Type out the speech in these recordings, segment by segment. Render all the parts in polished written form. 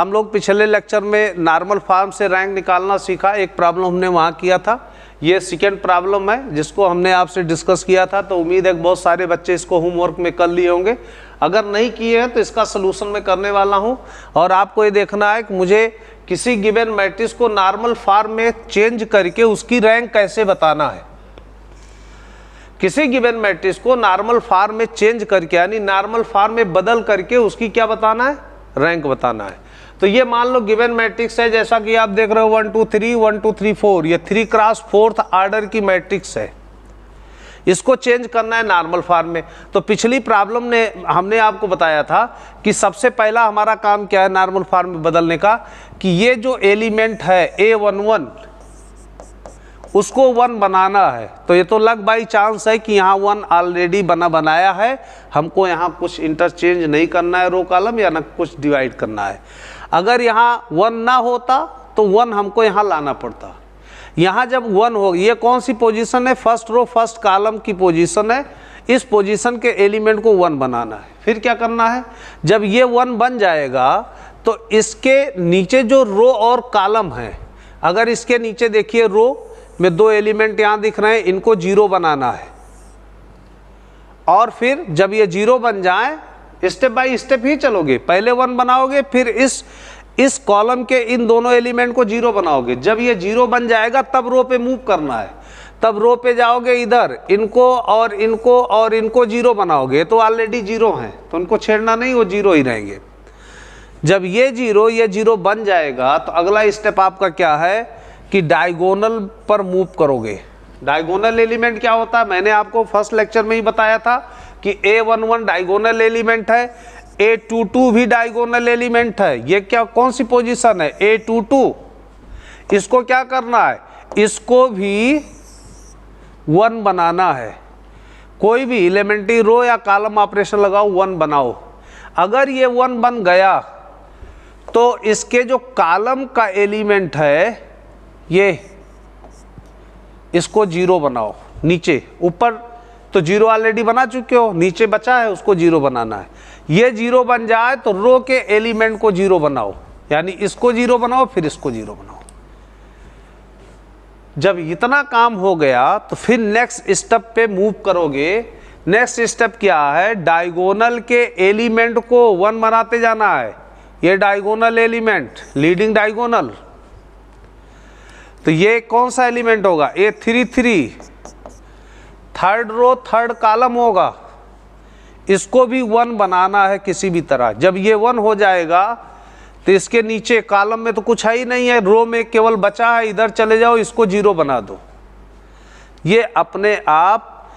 हम लोग पिछले लेक्चर में नॉर्मल फॉर्म से रैंक निकालना सीखा, एक प्रॉब्लम हमने वहाँ किया था। ये सेकेंड प्रॉब्लम है जिसको हमने आपसे डिस्कस किया था, तो उम्मीद है कि बहुत सारे बच्चे इसको होमवर्क में कर लिए होंगे। अगर नहीं किए हैं तो इसका सलूशन मैं करने वाला हूँ, और आपको ये देखना है कि मुझे किसी गिवन मैट्रिक्स को नॉर्मल फॉर्म में चेंज करके उसकी रैंक कैसे बताना है। किसी गिवन मैट्रिक्स को नॉर्मल फॉर्म में चेंज करके, यानी नॉर्मल फॉर्म में बदल करके उसकी क्या बताना है, रैंक बताना है। तो ये मान लो गिवन मैट्रिक्स है, जैसा कि आप देख रहे हो 1 2 3 1 2 3 4, ये 3 क्रॉस 4th ऑर्डर की मैट्रिक्स है। इसको चेंज करना है नॉर्मल फॉर्म में। तो पिछली प्रॉब्लम ने हमने आपको बताया था कि सबसे पहला हमारा काम क्या है नॉर्मल फॉर्म में बदलने का, कि ये जो एलिमेंट है A11 उसको 1 बनाना है। तो ये तो लग बाई चांस है कि यहाँ 1 ऑलरेडी बनाया है, हमको यहाँ कुछ इंटरचेंज नहीं करना है रो कॉलम, या ना कुछ डिवाइड करना है। अगर यहाँ 1 ना होता तो 1 हमको यहाँ लाना पड़ता। यहाँ जब 1 हो, ये कौन सी पोजीशन है, फर्स्ट रो फर्स्ट कॉलम की पोजीशन है। इस पोजीशन के एलिमेंट को 1 बनाना है। फिर क्या करना है, जब ये 1 बन जाएगा तो इसके नीचे जो रो और कॉलम है, अगर इसके नीचे देखिए रो में 2 एलिमेंट यहाँ दिख रहे हैं, इनको 0 बनाना है। और फिर जब ये 0 बन जाए, स्टेप बाय स्टेप ही चलोगे, पहले 1 बनाओगे, फिर इस कॉलम के इन दोनों एलिमेंट को 0 बनाओगे। जब ये 0 बन जाएगा तब रो पे मूव करना है, तब रो पे जाओगे, इधर इनको और इनको और इनको 0 बनाओगे। तो ऑलरेडी 0 हैं तो उनको छेड़ना नहीं, वो 0 ही रहेंगे। जब ये 0 बन जाएगा तो अगला स्टेप आपका क्या है कि डायगोनल पर मूव करोगे। डायगोनल एलिमेंट क्या होता है, मैंने आपको फर्स्ट लेक्चर में ही बताया था कि A11 डायगोनल एलिमेंट है, A22 भी डायगोनल एलिमेंट है। ये क्या कौन सी पोजीशन है, A22। इसको क्या करना है, इसको भी 1 बनाना है। कोई भी एलिमेंट्री रो या कॉलम ऑपरेशन लगाओ, 1 बनाओ। अगर ये 1 बन गया तो इसके जो कॉलम का एलिमेंट है ये, इसको 0 बनाओ। नीचे ऊपर तो 0 ऑलरेडी बना चुके हो, नीचे बचा है उसको 0 बनाना है। ये 0 बन जाए तो रो के एलिमेंट को 0 बनाओ, यानी इसको 0 बनाओ, फिर इसको 0 बनाओ। जब इतना काम हो गया तो फिर नेक्स्ट स्टेप पे मूव करोगे। नेक्स्ट स्टेप क्या है, डायगोनल के एलिमेंट को 1 बनाते जाना है। ये डायगोनल एलिमेंट, लीडिंग डायगोनल, तो ये कौन सा एलिमेंट होगा, A33, third row third column होगा। इसको भी 1 बनाना है किसी भी तरह। जब ये 1 हो जाएगा तो इसके नीचे कॉलम में तो कुछ है ही नहीं है, रो में केवल बचा है, इधर चले जाओ, इसको 0 बना दो। ये अपने आप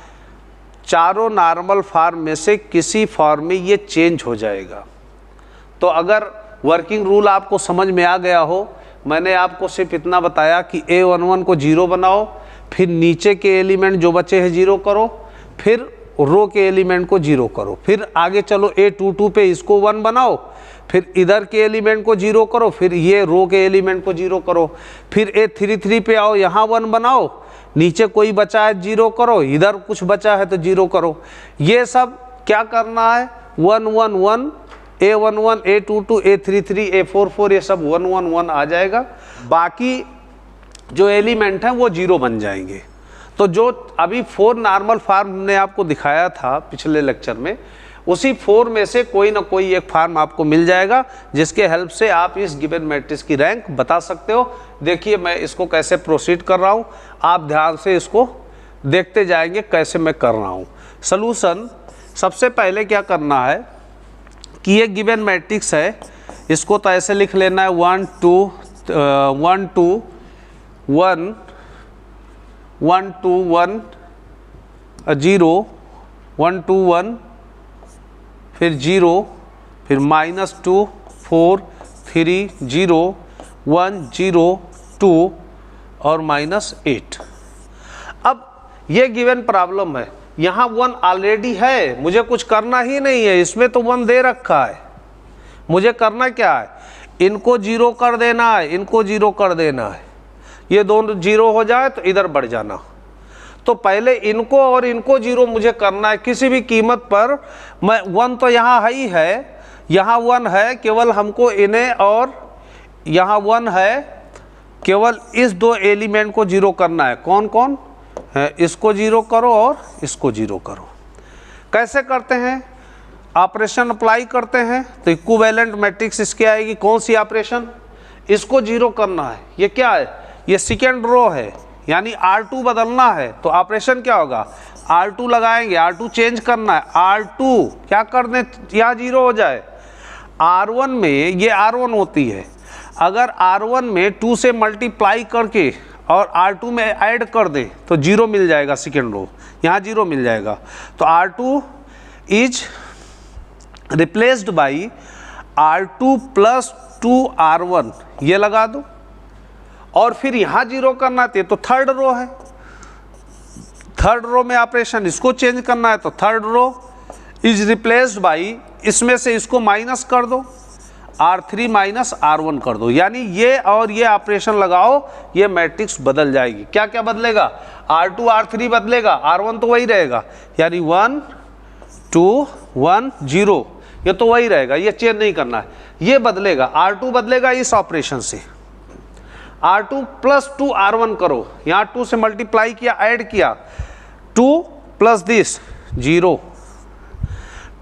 चारों नॉर्मल फॉर्म में से किसी फॉर्म में ये चेंज हो जाएगा। तो अगर वर्किंग रूल आपको समझ में आ गया हो, मैंने आपको सिर्फ इतना बताया कि A11 को 0 बनाओ, फिर नीचे के एलिमेंट जो बचे हैं 0 करो, फिर रो के एलिमेंट को 0 करो, फिर आगे चलो A22 पे इसको 1 बनाओ, फिर इधर के एलिमेंट को 0 करो, फिर ये रो के एलिमेंट को 0 करो, फिर A33 पे आओ, यहाँ 1 बनाओ, नीचे कोई बचा है 0 करो, इधर कुछ बचा है तो 0 करो। ये सब क्या करना है, 1 1 1, A11 A22 A33 A44, ये सब 1 1 1 आ जाएगा। बाकी जो एलिमेंट हैं वो 0 बन जाएंगे। तो जो अभी 4 नॉर्मल फॉर्म हमने आपको दिखाया था पिछले लेक्चर में, उसी 4 में से कोई ना कोई एक फॉर्म आपको मिल जाएगा, जिसके हेल्प से आप इस गिवन मैट्रिक्स की रैंक बता सकते हो। देखिए मैं इसको कैसे प्रोसीड कर रहा हूँ, आप ध्यान से इसको देखते जाएंगे कैसे मैं कर रहा हूँ। सलूशन, सबसे पहले क्या करना है कि ये गिवन मैट्रिक्स है, इसको तो ऐसे लिख लेना है 1 2 1 2 1 1 2 1 0 1 2 1, फिर 0, फिर -2 4 3 0 1 0 2 और -8। अब ये गिवन प्रॉब्लम है, यहाँ 1 ऑलरेडी है, मुझे कुछ करना ही नहीं है, इसमें तो 1 दे रखा है। मुझे करना क्या है, इनको 0 कर देना है, इनको 0 कर देना है। ये दोनों 0 हो जाए तो इधर बढ़ जाना। तो पहले इनको और इनको 0 मुझे करना है किसी भी कीमत पर। मैं 1 तो यहाँ ही है, यहाँ 1 है, केवल हमको इन्हें और यहाँ 1 है, केवल इस दो एलिमेंट को जीरो करना है। कौन कौन है? इसको जीरो करो और इसको जीरो करो। कैसे करते हैं? ऑपरेशन अप्लाई करते हैं तो इक्विवेलेंट मैट्रिक्स इसके आएगी। कौन सी ऑपरेशन? इसको जीरो करना है। ये क्या है? ये सेकेंड रो है, यानी R2 बदलना है तो ऑपरेशन क्या होगा? R2 लगाएंगे, R2 चेंज करना है, R2 क्या कर दें यहाँ जीरो हो जाए। R1 में ये R1 होती है, अगर R1 में 2 से मल्टीप्लाई करके और R2 में ऐड कर दें तो जीरो मिल जाएगा, सेकेंड रो यहाँ जीरो मिल जाएगा। तो R2 is replaced by R2 plus 2R1, ये लगा दो और फिर यहाँ जीरो करना है तो थर्ड रो है, थर्ड रो में ऑपरेशन इसको चेंज करना है तो third row is replaced by, इसमें से इसको माइनस कर दो, R3 माइनस R1 कर दो, यानी ये और ये ऑपरेशन लगाओ, ये मैट्रिक्स बदल जाएगी। क्या क्या बदलेगा? R2 R3 बदलेगा, R1 तो वही रहेगा, यानी 1 2 1 0, ये तो वही रहेगा, ये चेंज नहीं करना है, ये बदलेगा। R2 बदलेगा इस ऑपरेशन से, R2 प्लस 2R1 करो, यहाँ 2 से मल्टीप्लाई किया, ऐड किया, 2 प्लस दिस 0,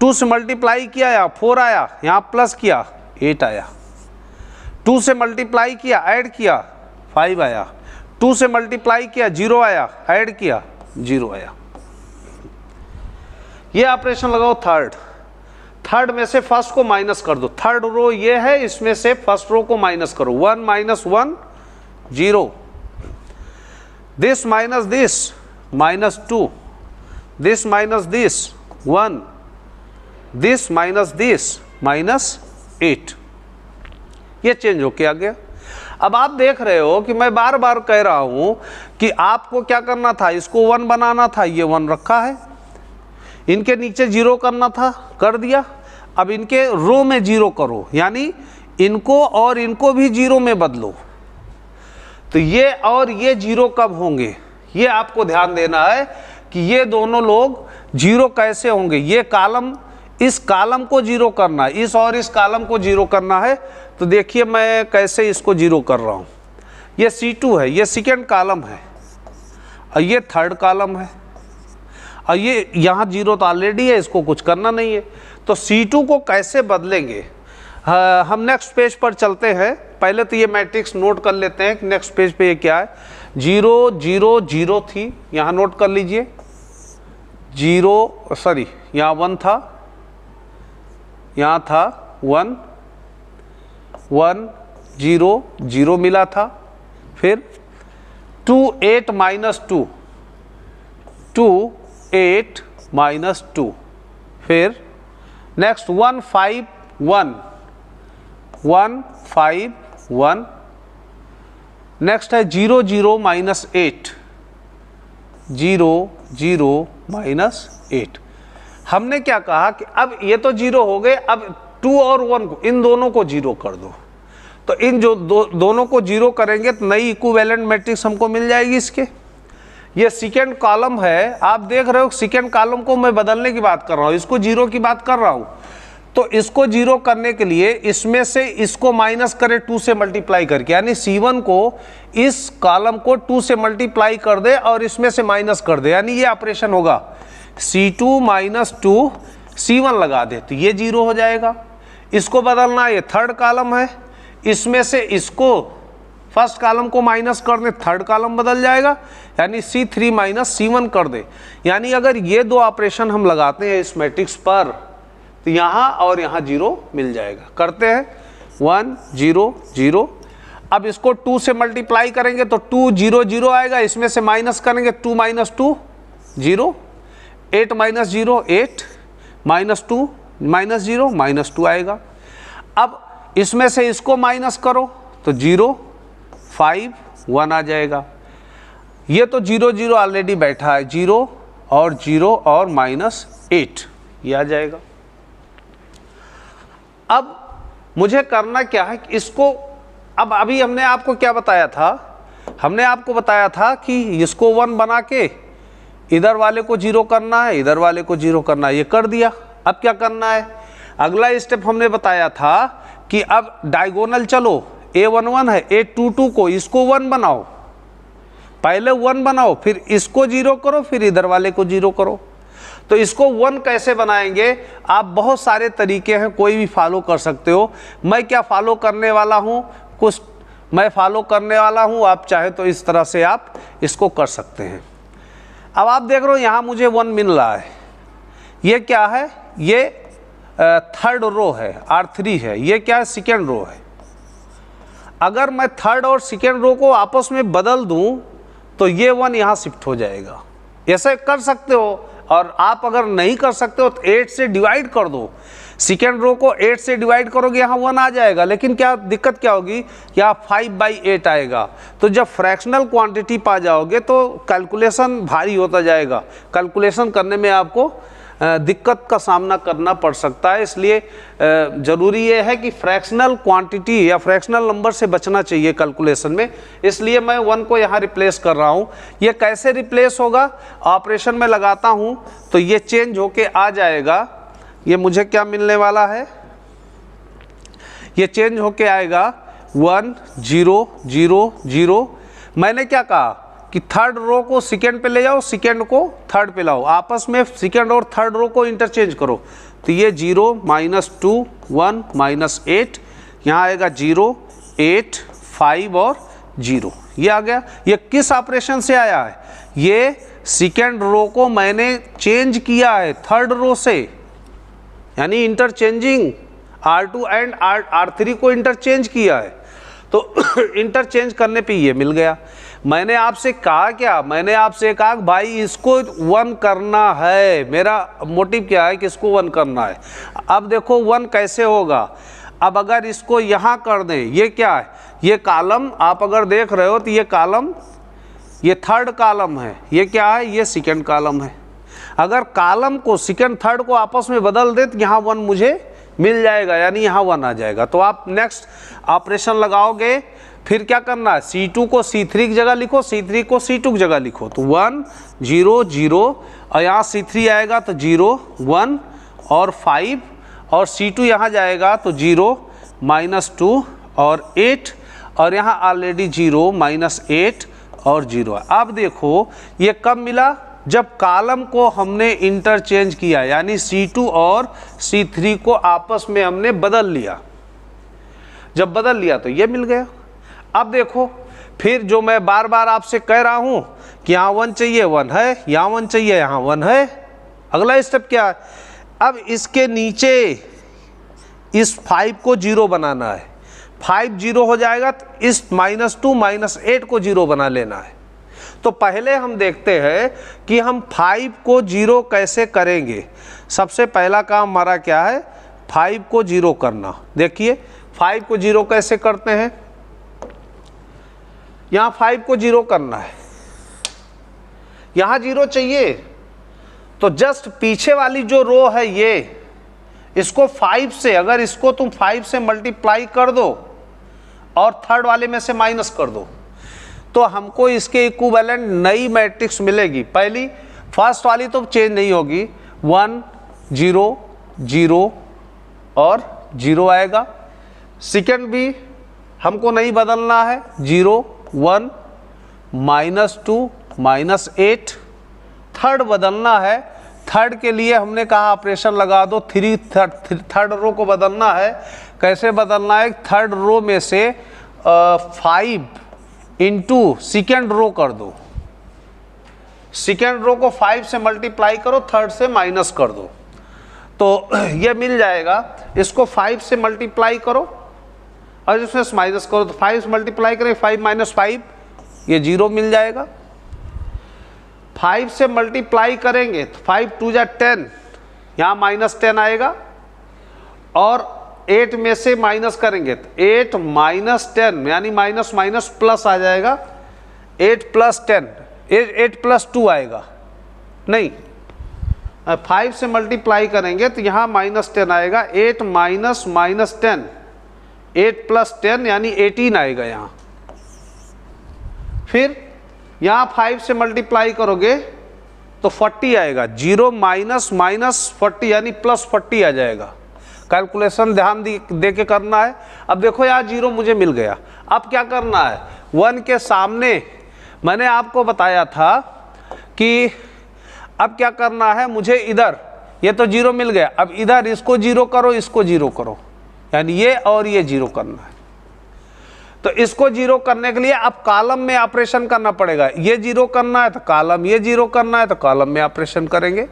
2 से मल्टीप्लाई किया यहाँ 4 आया, यहाँ प्लस किया 8 आया, 2 से मल्टीप्लाई किया, ऐड किया 5 आया, 2 से मल्टीप्लाई किया 0 आया, ऐड किया 0 आया। ये ऑपरेशन लगाओ थर्ड, थर्ड में से फर्स्ट को माइनस कर दो, थर्ड रो ये है, इसमें से फर्स्ट रो को माइनस करो, 1 minus 1 0, this minus this minus 2, this minus this 1, this minus this minus 8, ये चेंज होके आ गया। अब आप देख रहे हो कि मैं बार बार कह रहा हूं कि आपको क्या करना था, इसको 1 बनाना था, ये 1 रखा है, इनके नीचे 0 करना था, कर दिया। अब इनके रो में 0 करो, यानी इनको और इनको भी 0 में बदलो, तो ये और ये 0 कब होंगे, ये आपको ध्यान देना है कि ये दोनों लोग 0 कैसे होंगे। ये कॉलम, इस कॉलम को 0 करना है, इस और इस कॉलम को 0 करना है, तो देखिए मैं कैसे इसको 0 कर रहा हूँ। ये C2 है, ये सेकेंड कॉलम है और ये थर्ड कॉलम है, और ये यहाँ 0 तो ऑलरेडी है, इसको कुछ करना नहीं है। तो C2 को कैसे बदलेंगे, हम नेक्स्ट पेज पर चलते हैं। पहले तो ये मैट्रिक्स नोट कर लेते हैं कि नेक्स्ट पेज पे ये क्या है। 0 0 0 थी, यहाँ नोट कर लीजिए, 0 सॉरी यहाँ 1 था, यहाँ था 1 1 0 0 मिला था, फिर 2 8 माइनस 2 2 8 माइनस 2, फिर नेक्स्ट 1 5 1 1 5 1, नेक्स्ट है 0 0 माइनस 8 0 0 माइनस 8। हमने क्या कहा कि अब ये तो 0 हो गए, अब 2 और 1 को, इन दोनों को 0 कर दो, तो इन जो दोनों को 0 करेंगे तो नई इक्विवेलेंट मैट्रिक्स हमको मिल जाएगी इसके। ये सेकेंड कॉलम है, आप देख रहे हो सेकेंड कॉलम को मैं बदलने की बात कर रहा हूँ, इसको 0 की बात कर रहा हूँ, तो इसको 0 करने के लिए इसमें से इसको माइनस करें 2 से मल्टीप्लाई करके, यानी C1 को इस कॉलम को 2 से मल्टीप्लाई कर दे और इसमें से माइनस कर दे, यानी ये ऑपरेशन होगा C2 माइनस 2 C1 लगा दे, तो ये 0 हो जाएगा। इसको बदलना, ये थर्ड कॉलम है, इसमें से इसको फर्स्ट कॉलम को माइनस कर दे, थर्ड कॉलम बदल जाएगा, यानी C3 माइनस C1 कर दे। यानी अगर ये दो ऑपरेशन हम लगाते हैं इस मैट्रिक्स पर तो यहाँ और यहाँ 0 मिल जाएगा। करते हैं 1 0 0, अब इसको 2 से मल्टीप्लाई करेंगे तो 2 0 0 आएगा, इसमें से माइनस करेंगे 2 minus 2 0, 8 minus 0 8, minus 2 minus 0 minus 2 आएगा। अब इसमें से इसको माइनस करो तो 0 5 1 आ जाएगा। ये तो 0 0 ऑलरेडी बैठा है, 0 और 0 और माइनस 8 ये आ जाएगा। अब मुझे करना क्या है कि इसको, अब अभी हमने आपको क्या बताया था, हमने आपको बताया था कि इसको 1 बना के इधर वाले को 0 करना है, इधर वाले को 0 करना है, ये कर दिया। अब क्या करना है, अगला स्टेप हमने बताया था कि अब डायगोनल चलो, A11 है, A22 को इसको 1 बनाओ, पहले 1 बनाओ, फिर इसको 0 करो, फिर इधर वाले को 0 करो। तो इसको 1 कैसे बनाएंगे, आप बहुत सारे तरीके हैं, कोई भी फॉलो कर सकते हो। मैं क्या फॉलो करने वाला हूँ, कुछ मैं फॉलो करने वाला हूँ, आप चाहे तो इस तरह से आप इसको कर सकते हैं। अब आप देख रहे हो यहाँ मुझे 1 मिल रहा है, ये क्या है, ये थर्ड रो है, R3 है, ये क्या है, सेकेंड रो है। अगर मैं थर्ड और सेकेंड रो को आपस में बदल दूं तो ये 1 यहाँ शिफ्ट हो जाएगा। ऐसे कर सकते हो, और आप अगर नहीं कर सकते हो तो 8 से डिवाइड कर दो, सेकेंड रो को 8 से डिवाइड करोगे, यहाँ 1 आ जाएगा। लेकिन क्या दिक्कत क्या होगी, यहाँ 5/8 आएगा। तो जब फ्रैक्शनल क्वांटिटी पा जाओगे तो कैलकुलेशन भारी होता जाएगा, कैलकुलेशन करने में आपको दिक्कत का सामना करना पड़ सकता है। इसलिए ज़रूरी ये है कि फ्रैक्शनल क्वांटिटी या फ्रैक्शनल नंबर से बचना चाहिए कैलकुलेशन में। इसलिए मैं 1 को यहाँ रिप्लेस कर रहा हूँ। ये कैसे रिप्लेस होगा, ऑपरेशन में लगाता हूँ तो ये चेंज होके आ जाएगा। ये मुझे क्या मिलने वाला है, ये चेंज होके आएगा 1 0 0 0। मैंने क्या कहा कि थर्ड रो को सेकेंड पे ले जाओ, सेकेंड को थर्ड पे लाओ, आपस में सेकेंड और थर्ड रो को इंटरचेंज करो। तो ये 0 -2 1 -8, यहाँ आएगा 0 8 5 और 0, ये आ गया। ये किस ऑपरेशन से आया है, ये सेकेंड रो को मैंने चेंज किया है थर्ड रो से, यानी इंटरचेंजिंग R2 एंड R3 को इंटरचेंज किया है। तो इंटरचेंज करने पे ये मिल गया। मैंने आपसे कहा क्या, मैंने आपसे कहा भाई इसको 1 करना है, मेरा मोटिव क्या है कि इसको 1 करना है। अब देखो 1 कैसे होगा, अब अगर इसको यहाँ कर दें, ये क्या है, ये कॉलम आप अगर देख रहे हो तो ये कॉलम, ये थर्ड कॉलम है, ये क्या है, ये सेकंड कॉलम है। अगर कॉलम को सेकंड थर्ड को आपस में बदल दे तो यहाँ 1 मुझे मिल जाएगा, यानी यहाँ 1 आ जाएगा। तो आप नेक्स्ट ऑपरेशन लगाओगे, फिर क्या करना है, C2 को C3 की जगह लिखो, C3 को C2 की जगह लिखो। तो 1 0 0 और यहाँ C3 आएगा तो 0 1 और 5, और C2 यहाँ जाएगा तो 0 -2 और 8, और यहाँ ऑलरेडी 0 -8 और 0 है। अब देखो ये कब मिला, जब कॉलम को हमने इंटरचेंज किया, यानी C2 और C3 को आपस में हमने बदल लिया। जब बदल लिया तो ये मिल गया। अब देखो फिर जो मैं बार बार आपसे कह रहा हूं कि यहाँ 1 चाहिए, 1 है, यहाँ 1 चाहिए, यहाँ 1 है। अगला स्टेप क्या है, अब इसके नीचे इस 5 को 0 बनाना है। 5 0 हो जाएगा तो इस -2 -8 को 0 बना लेना है। तो पहले हम देखते हैं कि हम 5 को 0 कैसे करेंगे। सबसे पहला काम हमारा क्या है, 5 को 0 करना। देखिए 5 को 0 कैसे करते हैं, यहाँ 5 को 0 करना है, यहाँ 0 चाहिए, तो जस्ट पीछे वाली जो रो है ये, इसको 5 से, अगर इसको तुम 5 से मल्टीप्लाई कर दो और थर्ड वाले में से माइनस कर दो तो हमको इसके इक्विवेलेंट नई मैट्रिक्स मिलेगी। पहली फर्स्ट वाली तो चेंज नहीं होगी, 1 0 0 और 0 आएगा। सेकेंड भी हमको नहीं बदलना है, 0 1 -2 -8। थर्ड बदलना है, थर्ड के लिए हमने कहा ऑपरेशन लगा दो, थर्ड रो को बदलना है। कैसे बदलना है, थर्ड रो में से 5 इंटू सेकेंड रो कर दो, सेकेंड रो को 5 से मल्टीप्लाई करो, थर्ड से माइनस कर दो, तो ये मिल जाएगा। इसको 5 से मल्टीप्लाई करो और इसमें माइनस करो, तो 5 से मल्टीप्लाई करें, 5 - 5 ये 0 मिल जाएगा। 5 से मल्टीप्लाई करेंगे तो 5 2 जा 10, यहाँ -10 आएगा, और 8 में से माइनस करेंगे तो 8 - 10 यानी माइनस माइनस प्लस आ जाएगा, 8 + 10 8 + 2 आएगा, नहीं 5 से मल्टीप्लाई करेंगे तो यहाँ -10 आएगा, 8 - -10 8 + 10 यानी 18 आएगा यहाँ। फिर यहाँ 5 से मल्टीप्लाई करोगे तो 40 आएगा, 0 - -40 यानी +40 आ जाएगा। कैलकुलेशन ध्यान दे के करना है। अब देखो यहाँ 0 मुझे मिल गया। अब क्या करना है, 1 के सामने मैंने आपको बताया था कि अब क्या करना है, मुझे इधर ये तो 0 मिल गया, अब इधर इसको 0 करो, इसको 0 करो, यानी ये और ये 0 करना है। तो इसको 0 करने के लिए अब कॉलम में ऑपरेशन करना पड़ेगा। ये 0 करना है तो कॉलम, ये 0 करना है तो कॉलम में ऑपरेशन करेंगे।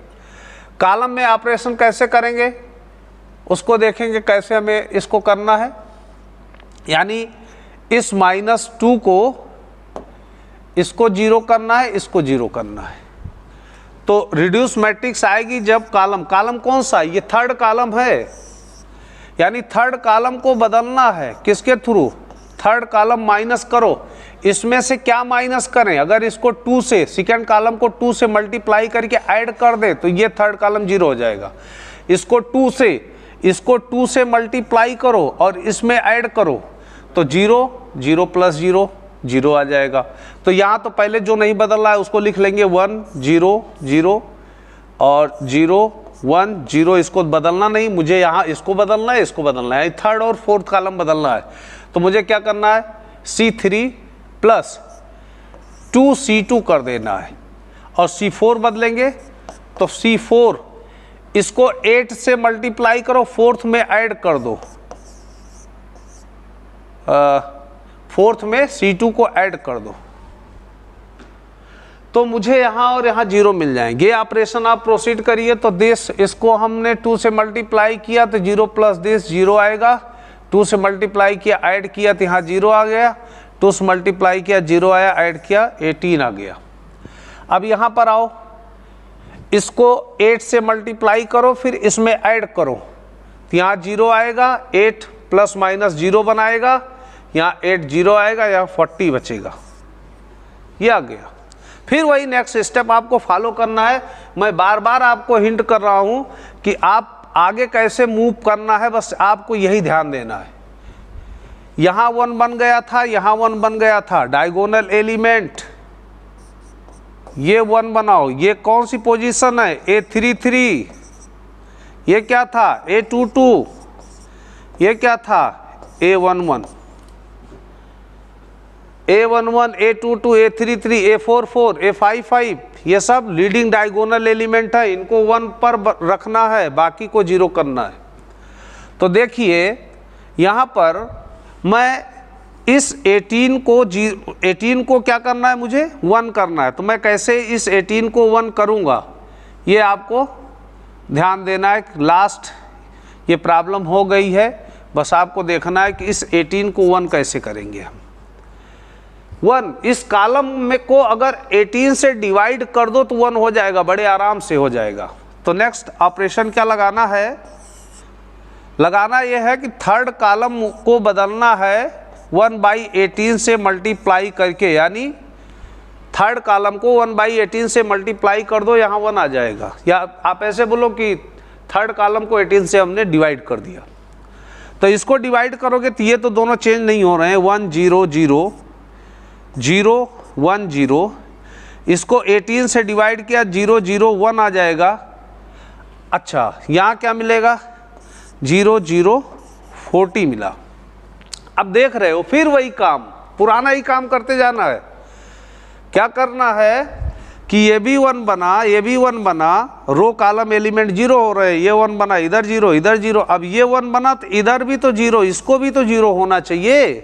कॉलम में ऑपरेशन कैसे करेंगे उसको देखेंगे, कैसे हमें इसको करना है। यानी इस -2 को इसको 0 करना है, इसको 0 करना है। तो रिड्यूस मैट्रिक्स आएगी जब कॉलम कौन सा, ये थर्ड कॉलम है, यानी थर्ड कॉलम को बदलना है किसके थ्रू, थर्ड कॉलम माइनस करो। इसमें से क्या माइनस करें, अगर इसको 2 से, सेकेंड कॉलम को 2 से मल्टीप्लाई करके ऐड कर दे तो ये थर्ड कॉलम 0 हो जाएगा। इसको 2 से मल्टीप्लाई करो और इसमें ऐड करो तो 0 0 + 0 0 आ जाएगा। तो यहाँ तो पहले जो नहीं बदल रहा है उसको लिख लेंगे 1 0 0 और 0 1 0। इसको बदलना नहीं, मुझे यहाँ इसको बदलना है, इसको बदलना है, थर्ड और फोर्थ कॉलम बदलना है। तो मुझे क्या करना है, C3 + 2C2 कर देना है और C4 बदलेंगे तो C4 इसको 8 से मल्टीप्लाई करो, फोर्थ में ऐड कर दो, फोर्थ में C2 को ऐड कर दो तो मुझे यहाँ और यहाँ 0 मिल जाएंगे। ये ऑपरेशन आप प्रोसीड करिए। तो दिस, इसको हमने 2 से मल्टीप्लाई किया तो 0 + दिस 0 आएगा, 2 से मल्टीप्लाई किया ऐड किया तो यहाँ 0 आ गया, 2 से मल्टीप्लाई किया 0 आया, ऐड किया 18 आ गया। अब यहाँ पर आओ, इसको 8 से मल्टीप्लाई करो फिर इसमें ऐड करो तो यहाँ 0 आएगा, 8 ± 0 बनाएगा, यहाँ 8 0 आएगा, यहाँ 40 बचेगा, ये आ गया। फिर वही नेक्स्ट स्टेप आपको फॉलो करना है। मैं बार बार आपको हिंट कर रहा हूँ कि आप आगे कैसे मूव करना है, बस आपको यही ध्यान देना है। यहाँ 1 बन गया था, यहाँ 1 बन गया था, डायगोनल एलिमेंट ये 1 बनाओ। ये कौन सी पोजीशन है, A33, ये क्या था A22, ये क्या था A11, A11 A22 A33 A44 A55, ये सब लीडिंग डायगोनल एलिमेंट है, इनको 1 पर रखना है, बाकी को 0 करना है। तो देखिए यहाँ पर मैं इस 18 को क्या करना है, मुझे 1 करना है। तो मैं कैसे इस 18 को 1 करूँगा ये आपको ध्यान देना है। लास्ट ये प्रॉब्लम हो गई है, बस आपको देखना है कि इस 18 को 1 कैसे करेंगे हम। 1 इस कॉलम में को अगर 18 से डिवाइड कर दो तो 1 हो जाएगा, बड़े आराम से हो जाएगा। तो नेक्स्ट ऑपरेशन क्या लगाना है, लगाना यह है कि थर्ड कॉलम को बदलना है 1/18 से मल्टीप्लाई करके, यानी थर्ड कॉलम को 1/18 से मल्टीप्लाई कर दो, यहाँ 1 आ जाएगा। या आप ऐसे बोलो कि थर्ड कॉलम को 18 से हमने डिवाइड कर दिया। तो इसको डिवाइड करोगे तो ये तो दोनों चेंज नहीं हो रहे हैं, 1 0 0 0 1 0। इसको 18 से डिवाइड किया 0 0 1 आ जाएगा। अच्छा यहाँ क्या मिलेगा, 0 0 40 मिला। अब देख रहे हो फिर वही काम, पुराना ही काम करते जाना है। क्या करना है कि ये भी 1 बना, ये भी 1 बना, रो कॉलम एलिमेंट 0 हो रहे हैं, ये 1 बना, इधर 0 इधर 0। अब ये 1 बना तो इधर भी तो 0, इसको भी तो 0 होना चाहिए,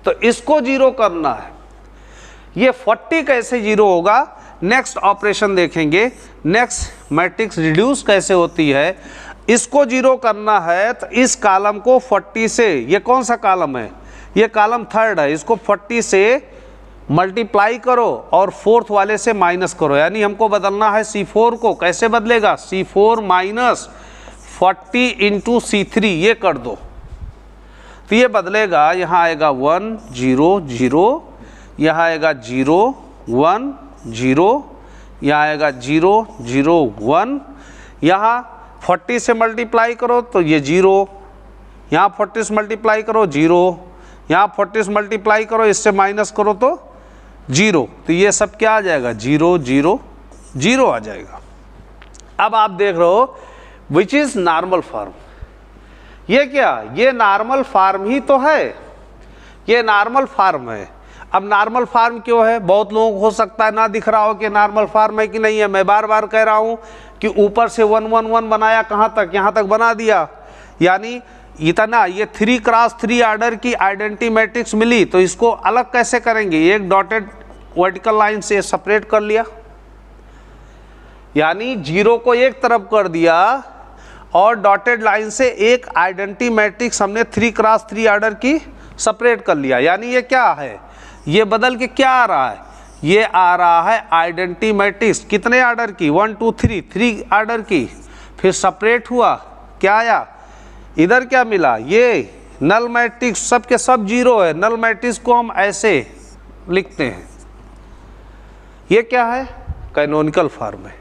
तो इसको 0 करना है। ये 40 कैसे 0 होगा, नेक्स्ट ऑपरेशन देखेंगे। नेक्स्ट मैट्रिक्स रिड्यूस कैसे होती है, इसको 0 करना है तो इस कॉलम को 40 से, ये कौन सा कॉलम है, ये कॉलम थर्ड है, इसको 40 से मल्टीप्लाई करो और फोर्थ वाले से माइनस करो। यानी हमको बदलना है C4 को, कैसे बदलेगा, C4 - 40 × C3, ये कर दो तो ये बदलेगा। यहाँ आएगा 1 0 0, यहाँ आएगा 0 1 0, यहाँ आएगा 0 0 1। यहाँ 40 से मल्टीप्लाई करो तो ये 0, यहाँ 40 से मल्टीप्लाई करो 0, यहाँ 40 से मल्टीप्लाई करो इससे माइनस करो तो 0। तो ये सब क्या आ जाएगा, 0 0 0 आ जाएगा। अब आप देख रहे हो विच इज़ नॉर्मल फॉर्म। ये क्या, ये नॉर्मल फॉर्म ही तो है, ये नॉर्मल फॉर्म है। अब नॉर्मल फॉर्म क्यों है, बहुत लोगों को हो सकता है ना दिख रहा हो कि नॉर्मल फॉर्म है कि नहीं है। मैं बार बार कह रहा हूं कि ऊपर से 1 1 1 बनाया, कहां तक, यहां तक बना दिया, यानी इतना। ये 3 क्रॉस 3 ऑर्डर की आइडेंटिटी मैट्रिक्स मिली, तो इसको अलग कैसे करेंगे, एक डॉटेड वर्टिकल लाइन से सेपरेट कर लिया, यानी 0 को एक तरफ कर दिया और डॉटेड लाइन से एक आइडेंटिटी मैट्रिक्स हमने 3 क्रॉस 3 ऑर्डर की सेपरेट कर लिया। यानी ये क्या है, ये बदल के क्या आ रहा है, ये आ रहा है आइडेंटिटी मैट्रिक्स कितने ऑर्डर की, 1 2 3 3 ऑर्डर की, फिर सेपरेट हुआ, क्या आया इधर, क्या मिला, ये नल मैट्रिक्स, सब के सब 0 है। नल मैट्रिक्स को हम ऐसे लिखते हैं, ये क्या है, कैनोनिकल फॉर्म है,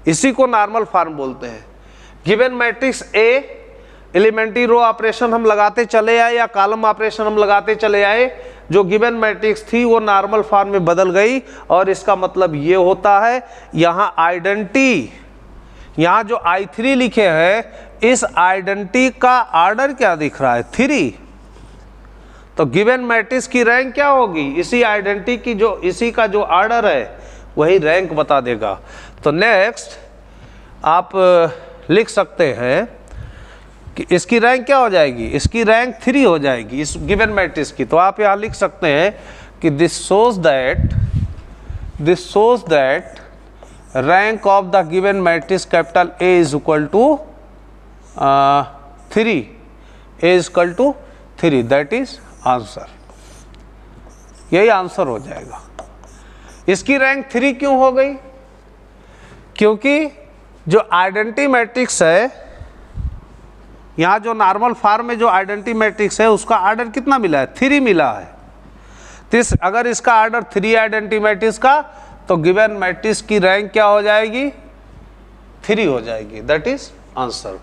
इसी को नॉर्मल फॉर्म बोलते हैं। Given matrix A, elementary row operation हम लगाते चले आए या कॉलम ऑपरेशन हम लगाते चले आए, जो गिवन मैट्रिक्स थी वो नॉर्मल फॉर्म में बदल गई। और इसका मतलब ये होता है, यहाँ आइडेंटिटी, यहाँ जो I3 लिखे हैं, इस आइडेंटिटी का ऑर्डर क्या दिख रहा है, 3। तो गिवन मैट्रिक्स की रैंक क्या होगी, इसी आइडेंटिटी की जो, इसी का जो ऑर्डर है वही रैंक बता देगा। तो नेक्स्ट आप लिख सकते हैं कि इसकी रैंक क्या हो जाएगी, इसकी रैंक 3 हो जाएगी इस गिवन मैट्रिक्स की। तो आप यहाँ लिख सकते हैं कि this shows that rank of the given matrix capital A is equal to 3, A is equal to 3, that is answer, यही आंसर हो जाएगा। इसकी रैंक 3 क्यों हो गई, क्योंकि जो आइडेंटिटी मैट्रिक्स है, यहाँ जो नॉर्मल फॉर्म में जो आइडेंटिटी मैट्रिक्स है उसका ऑर्डर कितना मिला है, 3 मिला है। तो अगर इसका ऑर्डर 3 आइडेंटिटी मैट्रिक्स का, तो गिवन मैट्रिक्स की रैंक क्या हो जाएगी, 3 हो जाएगी, दैट इज आंसर।